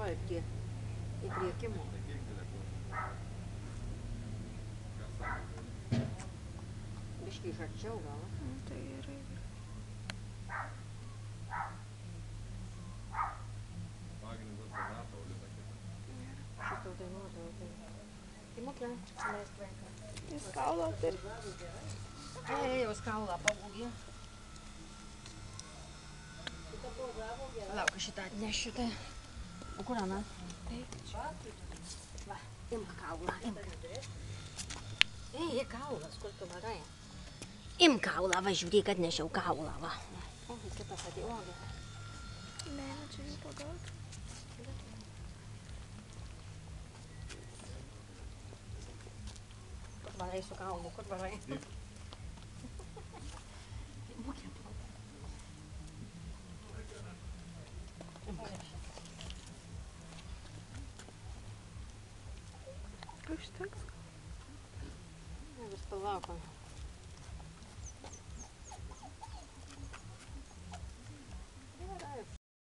va, ir tie į priekimo. Biškai iš arčiau gal. Tai gerai. Šitą dainuodavau. Timukle, leisk vaiką. Jis kaulą turi. Jos kaulą pabūgė. Lauk, šitą atnešiu tai. O kur Ana? Eik čia. Va, imk kaulą, imk. Ei, kaulas, kur tu varai? Imk kaulą, va, žiūrėk, atnešiau kaulą, va. O, kitas atėjo. Ne, čia jų pagaut. Kur varai su kaulu, kur varai? Užteks. Vis palaukom.